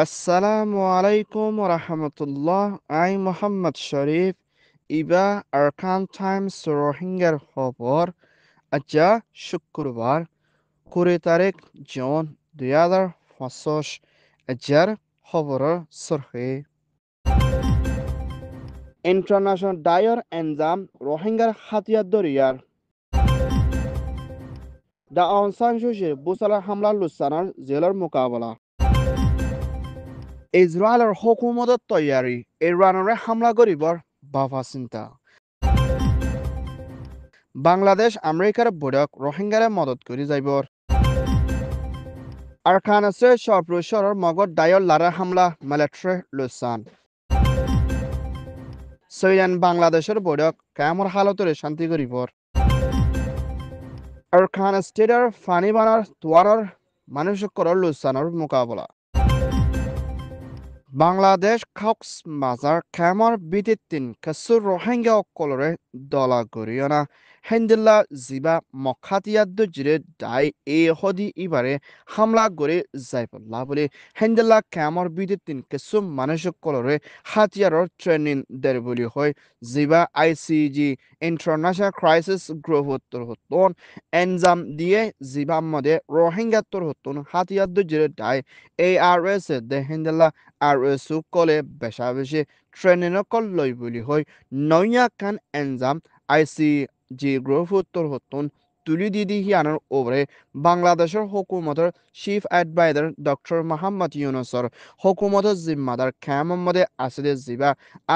আসসালামু আলাইকুম রহমতুল্লাহ। I Mohammad Sharif Iba Arkan Times রোহিঙ্গার খবর। আজা শুক্রবার 20 তারিখ জুন 2025 আজার খবরের সরহে ইন্টারন্যাশনাল ডায়র এনজাম রোহিঙ্গার হাতিয়ার দরিয়ার দা আউন সান সুচির বুসালার হামলা লুসানার জেলার মোকাবেলা ইসরায়েলের হুকুমতের তৈয়ারি ইরানের হামলা করিবার বাফা চিন্তা বাংলাদেশ আমেরিকার বৈঠক রোহিঙ্গারে মদত করে যাইবর আরকানসে সর্বশরের মগর ডায়র লারা হামলা মিলিটারি লুসান সুইডেন বাংলাদেশের বৈঠক কেমন হালতরে শান্তি করিবর আরকান স্টেটের ফানি বানার তোয়ানোর মানুষ করর লুসানোর মোকাবেলা বাংলাদেশ কক্স বাজার কেমর বিদিতিন কিছু রোহিঙ্গা অকলরে দলা গরিয়না হেন্দিল্লা জিবা মখাতিয়াদ্দু জিরে ডাই এ হদি ইবারে হামলা করে যাইপল্লা বলে হেন্দিল্লা কেমর বিদিতিন কিছু মানুষ কলরে হাতিয়ারর ট্রেনিং দের বলি হয় জিবা আইসিজি ইন্টারন্যাশনাল ক্রাইসিস গ্রুপ উত্তর হতন এনজাম দিয়ে জিবা মধ্যে রোহিঙ্গা তোর হতন হাতিয়াদ্দু জিরে die ARS de Hindela RSU kole besha beshi training kol loi buli hoy noya kan enzam ICG group uttor hotun তুলি দিদি হিয়ানোর ওপরে বাংলাদেশের হুকুমতের চিফ অ্যাডভাইজার ডক্টর মোহাম্মদ ইউনুসর হুকুমতের জিম্মাদার খ্যামমদে আসিদে জিবা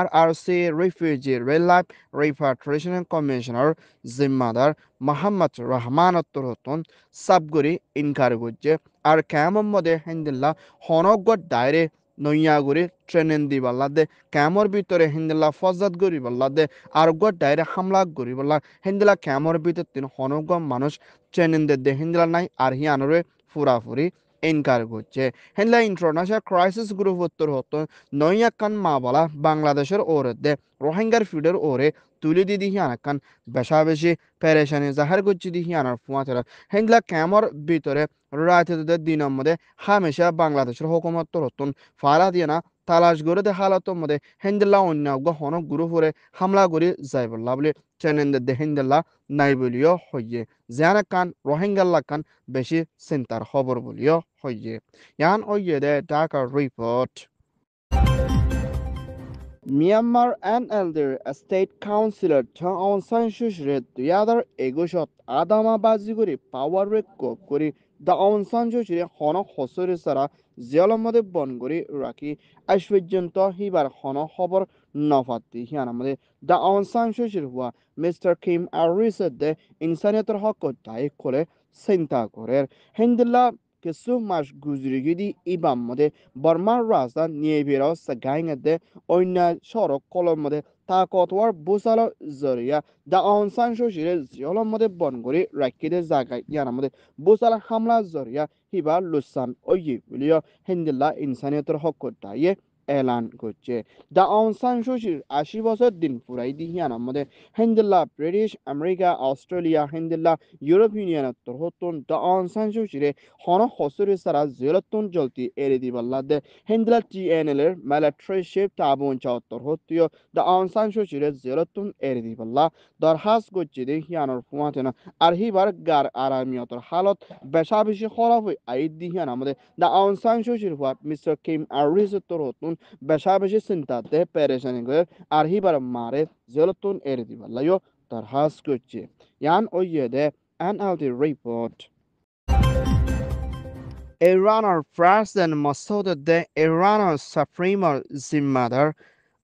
RRC refugee relief repatriation commissioner জিম্মাদার মোহাম্মদ রহমান উত্তর হতন সাবগুরি ইনকার গুজ্জে আর খ্যামমদে হিন্দিল্লা হনগত ডায়রে নইয়াগুড়ি ট্রেনিং দিবাল্লাদে ক্যামর ভিতরে হিন্দিল্লা ফজাত গরি বল্লাদে আর গত ডাইরে হামলা গরি বল্লা হিন্দিলা ক্যামর ভিতর তিন হনগ মানুষ ট্রেনিং দে হিন্দিলা নাই আর হি আনরে ফুরাফুরি ইনকার করছে হিন্দিলা ইন্টারন্যাশনাল ক্রাইসিস গ্রুপ উত্তর হতো নইয়া কান মা বলা বাংলাদেশের ওরে দে রোহিঙ্গার ফিডের ওরে তুলি দিদি হিয়ানাকান বেশা বেশি পেরেশানি জাহার করছি দি হিয়ানার ফুয়াতেরা হিন্দিলা ক্যামর ভিতরে রাতে দিনের মধ্যে হামেশা বাংলাদেশের হুকুমত রতন ফারা দিয়ে না তালাশ করে দে হালাতর মধ্যে হেন্দিল্লা অন্য হনক গুরু ফুরে হামলা করে যাই বললা বলে চেনেন দে হেন্দিল্লা নাই বলিও হইয়ে জিয়ানা কান রোহিঙ্গাল্লা কান বেশি চিন্তার খবর বলিও হইয়ে ইয়ান হইয়ে দে ঢাকার রিপোর্ট মিয়ানমার এনএলডির স্টেট কাউন্সিলর ঠং আউং সান সুচিরে 2021 আদামা বাজি করে পাওয়ার রেকর্ড করে দা আউং সান সুচিরে হনক হসরে সারা জেলের মধ্যে বন করে রাখি আজ পর্যন্ত হিবার হনক খবর নফাতি হিয়ান আমাদের দা আউং সান সুচির হুয়া মিস্টার কিম আরিসের দে ইনসানিয়তের হক দায়ী করে চিন্তা করে হিন্দিল্লা কিছু মাস গুজরি গিদি ইবাম মধ্যে বর্মার রাজধানী নিয়ে বেরাও সাগাইংদে অন্য সড়ক কলম মধ্যে তাকতওয়ার বুসালো জরিয়া দা আউন সান সুচিরে জিয়লম মধ্যে বন করে রাখিদের জায়গায় ইয়ার মধ্যে বুসালা হামলা জরিয়া হিবা লুসান ওই বলিও হিন্দিল্লা ইনসানিয়তের হক দায়ে এলান করছে দা আউন সান সুচির 80 বছর দিন পুরাই দিহিয়ান মধ্যে হিন্দিল্লা ব্রিটিশ আমেরিকা অস্ট্রেলিয়া হিন্দিল্লা ইউরোপ ইউনিয়নের তরহতন দা আউন সান সুচিরে হন হসুরি সারা জেলতুন জলতি এরে দিবাল্লাদে হিন্দিলা TNL এর মিলিটারি শিপ তাবুন চাওয়াত্তর হত্তিও দা আউন সান সুচিরে জেলতুন এরে দিবাল্লা দরহাস গজ্জি দে হিয়ানোর ফুয়াতেনা আর হিবার গার আরামিয়তর হালত বেশা বেশি খরাব হই আইদ দিহিয়ান আমাদের দা আউন সান সুচির হুয়া মিস্টার কিম আরিস তরহতুন বেশা বেশি চিন্তাতে পেরেশানি করে আর হিবার মারে জেলতুন এরে দিবাল্লাইও দরহাস গজ্জি ইয়ান ওইয়ে দে NLD report Iran'ın President Masoud'da İran'ın Supreme Zimmadar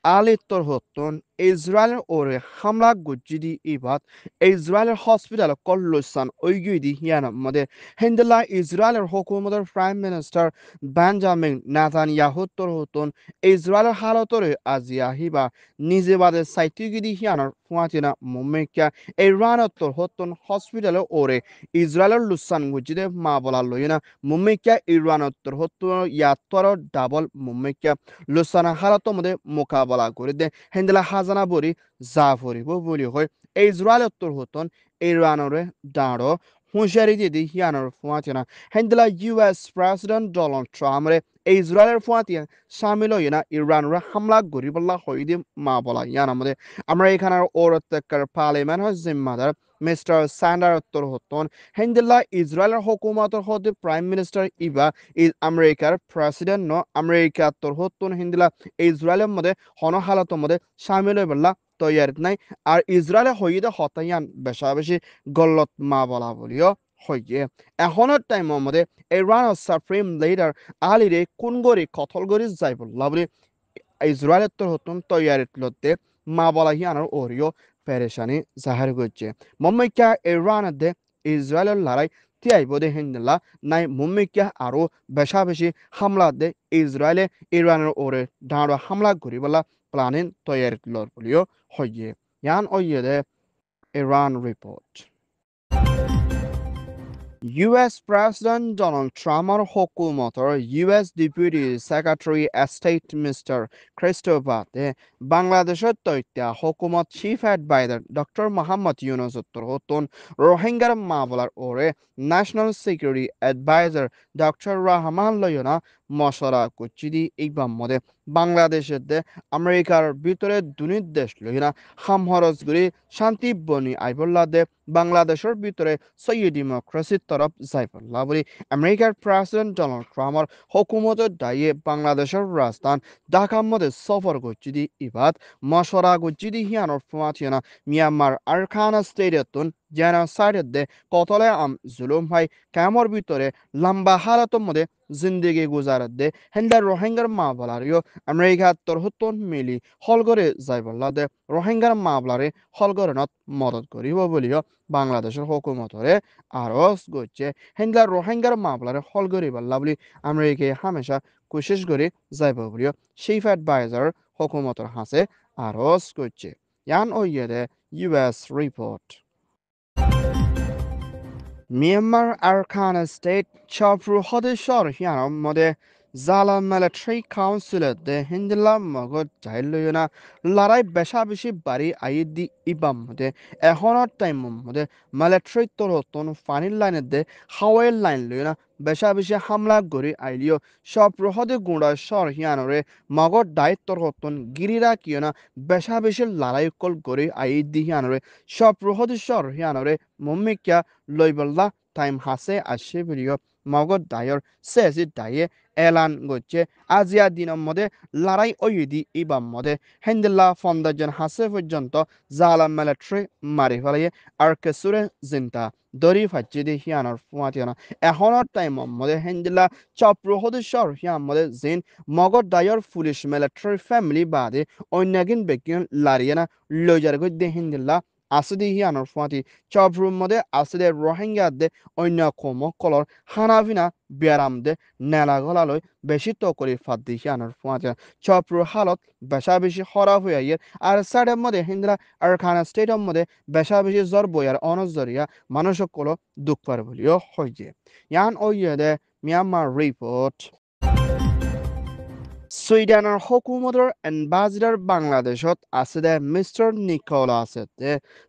Ali Torhotun İsrail'in oraya hamla gücüdü ibat İsrail hospital kollusan uyguydu yanımda Hindila İsrail hükümetinin Prime Minister Benjamin Netanyahu Torhotun İsrail halatları aziyahiba nizibade saitügüdü yanır fuatina mumekya İran'ın Torhotun hospital oraya İsrail'in lusan gücüdü mabalalıyına mumekya İran'ın Torhotun yattara double mumekya লুসানা হালাতৰ মধ্যে মোকাবেলা করে দে হেন্দেলা হাজানা বরি যা ফুরিব বলি হয় Israel উত্তর হতন ইরানরে দাঁড়ো হুঁশিয়ারি দিয়ে হিয়ানোর ফুয়াতিনা হেন্দিলা ইউএস প্রেসিডেন্ট ডোনাল্ড ট্রাম্পরে ইসরায়েলের ফুয়াতিয়া শামিল হইনা ইরানরে হামলা গরিবল্লা হইদি মা বলা ইয়ান আমাদের আমরা এখানে ওরত্তেকার পার্লিমেন্ট হয় জিম্মাদার মিস্টার স্যান্ডার উত্তর হতন হেন্দিল্লা ইসরায়েলের হুকুমতের হতে প্রাইম মিনিস্টার ইবা আমেরিকার প্রেসিডেন্ট ন আমেরিকা তোর হতন হেন্দিল্লা ইসরায়েলের মধ্যে হনহালতের মধ্যে শামিল হইবল্লা তৈয়ারিত নাই আর ইসরায়েলে হইদে হতাইয়ান বেশা বেশি গল্লত মা বলা বলিও হইয়ে এখনের টাইমের মধ্যে ইরানের সুপ্রিম লিডার আলিরে কোন গরি কতল গরি যাই বললা বলি ইসরায়েলের তোর হতুন তৈয়ারিত লতে মা বলা হিয়ানোর ওরিও পেরেশানি জাহার করছে মম্মিকা ইরানের দে ইসরায়েলের লড়াই তিয়াই বোধে হিন্দলা নাই মম্মিকা আরো বেশা বেশি হামলা দে ইসরায়েলে ইরানের ওরে ডাঁড়া হামলা করি বলা প্ল্যানিং তৈয়ারিত লর বলিও হইয়ে ইয়ান ওইয়ে দে Iran report US President Donald Trumpৰ হুকুমতৰ US Deputy Secretary of State Mr. Christopher বাংলাদেশত তথ্য হুকুমত chief adviser doctor Mohammad Yunus উত্তর হতুন রোহিঙ্গার মামলার ওরে national security adviser doctor Rahman লয়না মশলা কুচিদি ইকবাম মধ্যে বাংলাদেশের দে আমেরিকার ভিতরে দুনির দেশ লইনা হামহরজগুলি শান্তি বনি আইবল্লা দে বাংলাদেশের ভিতরে সহি ডেমোক্রেসির তরফ যাইবল্লা বলি আমেরিকার প্রেসিডেন্ট ডোনাল্ড ট্রাম্পর হুকুমতের দায়ে বাংলাদেশের রাজধান ঢাকার মধ্যে সফর করছি ইবাদ মশরা করছি হিয়ানোর ফুমাথিয়ানা মিয়ানমার আরখানা স্টেডিয়াতুন জেনোসাইডের দে কতলে জুলুম হয় কামর ভিতরে লম্বা হালাতের মধ্যে জিন্দগি গুজারত দে হেন্দার রোহিঙ্গার মা বলারিও আমেরিকা তরহতন মিলি হলগরে যাইবল্লা দে রোহিঙ্গার মা বলারে হলগরনত মদত করিব বলিও বাংলাদেশের হুকুমতরে আরজ করছে হেন্দার রোহিঙ্গার মা বলারে হলগরি বল্লা বলি আমেরিকায় হামেশা কোশিশ করে যাইব বলিও চিফ এডভাইজার হুকুমতর হাসে আরজ করছে ইয়ান ওইয়ে দে US report Myanmar Arakan state চপ্রু হদেশ্বর হিয়ানোর মধ্যে জালা মিলিটারি কাউন্সিলের দে হিন্দিলা মগজ জাইলয়না লড়াই বেশা বেশি বাড়ি আইদি ইবাম মধ্যে এখনের টাইমের মধ্যে মিলিটারি তরতন ফানির লাইনের দে হাওয়াইয়ের লাইন লইনা বেশা বেশি হামলা গড়ি আইলিও সব রহদে গুঁড়া সর হিয়ানরে মগর দায়িত্বর হতন গিরিরা কিয়না বেশা বেশি লড়াই কল গড়ি আইদি হিয়ানরে সব রহদে সর হিয়ানরে মম্মিকা লইবল্লা টাইম হাসে আসে বলিও মগর দায়র শেষে দায়ে এলান করছে আজিয়া দিনের মধ্যে লড়াই ওইদি ইবাম মধ্যে হেন্দিল্লা ফন্দাজন হাসে পর্যন্ত জালা মিলিটারি মারি ফেলাইয়ে আর কেসুরে জিন্তা দরি ফাচ্ছি দি হিয়ানোর ফুয়াতিয়ানা এখনের টাইমের মধ্যে হেন্দিল্লা চপ্র সদস্যর হিয়ান মধ্যে জিন মগর দায়র পুলিশ মিলিটারি ফ্যামিলি বাদে অন্যাগিন ব্যক্তি লারিয়ানা লইজার গদ্যে হিন্দিল্লা আসদি হিয়ানোর ফুয়াতি চপ্রুর মধ্যে আসদে রোহিঙ্গা দে অন্য কম কলর হানাভিনা ব্যারাম দে নেলা গলালৈ বেশি তো করে ফাদ দি হিয়ানোর ফুয়াতি চপ্রুর হালত বেশা বেশি খরাব হয়ে আইয়ের আর সাইডের মধ্যে হিন্দিলা আর খানা স্টেটের মধ্যে বেশা বেশি জ্বর বইয়ার অনজরিয়া মানুষকল দুঃখ পার বলিও হইয়ে ইয়ান ওইয়ে দে মিয়ানমার রিপোর্ট সুইডেনের হুকুমতের এম্বাসিডর বাংলাদেশত আছে দে মিস্টার নিকোলাস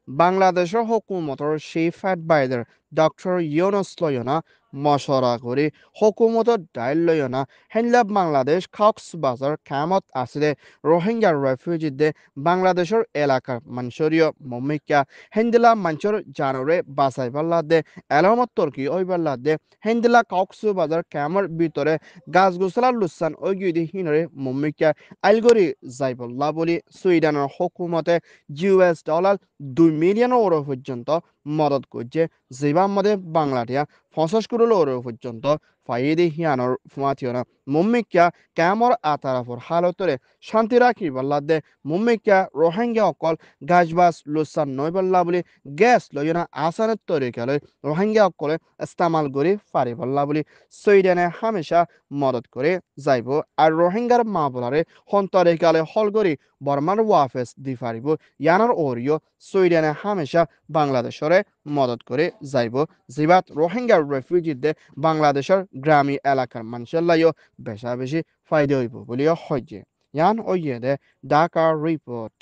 বাংলাদেশের হুকুমতের চিফ এডভাইজার ডক্টর ইউনুস লয়না মশরা করে হুকুমতের দায় লয়না হেনলা বাংলাদেশ কক্সবাজার কামত আছে দে রোহিঙ্গা রেফিউজিদের বাংলাদেশের এলাকার মানুষরীয় মমিকা হেন্দিলা মানুষের জানরে বাঁচাই পাল্লা দে এলামত তর্কি ওই পাল্লা দে হেন্দিলা কক্সবাজার কামর ভিতরে গাছ গোসলা লুসান ওই গিয়ে হিনরে মমিকা আইলগরি যাইবল্লা বলি সুইডেনের হুকুমতে $2 মিলিয়ন ইউরো পর্যন্ত মদত করছে যেবার মধ্যে বাংলাটিয়া 50 কোটি ইউরো পর্যন্ত ফাইদি হিয়ানোর ফুমাথিয়না মুম্মিকা ক্যামর আতারাফর হালতরে শান্তি রাখি বল্লা দে মুম্মিকা রোহিঙ্গা অকল গাছবাস লুসান নয় বল্লা বলি গ্যাস লইনা আসানের তরিকা লই রোহিঙ্গা অকলে ইস্তেমাল করি ফারি বল্লা বলি সুইডেনে হামেশা মদত করে যাইব আর রোহিঙ্গার মা বলারে হন্তরিকালে হল করি বর্মার ওয়াফেস দি ফারিব ইয়ানোর ওরিও সুইডেনে হামেশা বাংলাদেশরে মদত করে যাইব জিবাত রোহিঙ্গার রেফিউজিদের বাংলাদেশের গ্রামীণ এলাকার মানুষের লাইও বেশা বেশি ফায়দা হইব বলিও হইয়ে ইয়ান ওইয়ে দে ঢাকা রিপোর্ট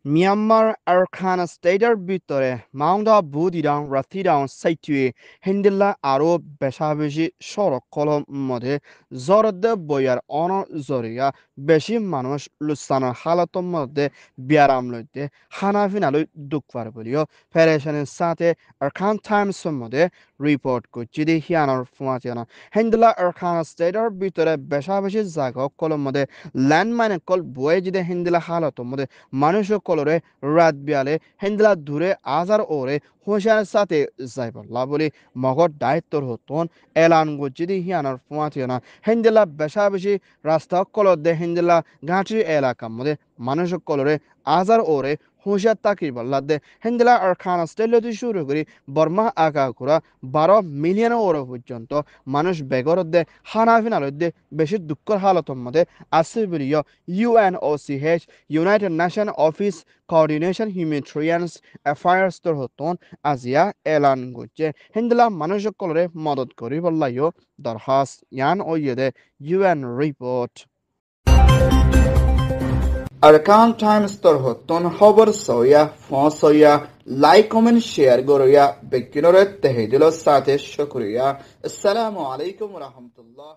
মিয়ানমার আরখান স্টেটের ভিতরে মাউন্ট বুদিরাং রাতিরাং সাইটুয়ে হিন্দিল্লা আরো বেশা বেশি সড়ক কলম মধ্যে জরদে বয়ার অন জরিয়া বেশি মানুষ লুসানোর হালতর মধ্যে ব্যারাম লইতে হানাফিনা লই দুঃখবার বলিও ফেডারেশনের সাথে আরখান টাইমসের মধ্যে রিপোর্ট করছি দি হিয়ানোর ফুমাতিয়ানা হিন্দিল্লা আরখান স্টেটের ভিতরে বেশা বেশি জায়গা কলম মধ্যে ল্যান্ডমাইন কল বয়ে যদি হিন্দিলা হালতর মধ্যে মানুষ কলরে রাত বিয়ালে হেন্দিলা দূরে আজার ওরে হুঁশিয়ার সাথে যাইবল্লা বলে মগর দায়িত্বর হতন এলান গজ্জিদি হিয়ানার ফুয়াতিয়না হেন্দিলা বেশা বেশি রাস্তা কলর দে হেন্দিলা ঘাঁটি এলাকার মধ্যে মানুষ কলরে আজার ওরে হুঁশিয়ার তাকি বল্লা দে হেন্দিলা আর খান স্টেলতি শুরু করি বর্মা আকা করা 12 মিলিয়ন ওরে পর্যন্ত মানুষ বেগর দে হানাফিনাল দে বেশি দুঃখের হালতর মধ্যে আছে বলিও UNOCH United nation office coordination humanitarian affairs তোর হতন আজিয়া এলান করছে হিন্দলা মানুষ কলরে মদত করি বললাইও দরখাস্ত ইয়ান ওইদে UN রিপোর্ট আরকান টাইমস তোর হতন খবর সয়া ফসয়া লাইক কমেন্ট শেয়ার গরয়া বেকিনরে তেহেদিল সাথে শুকরিয়া আসসালামু আলাইকুম ওয়া রাহমাতুল্লাহ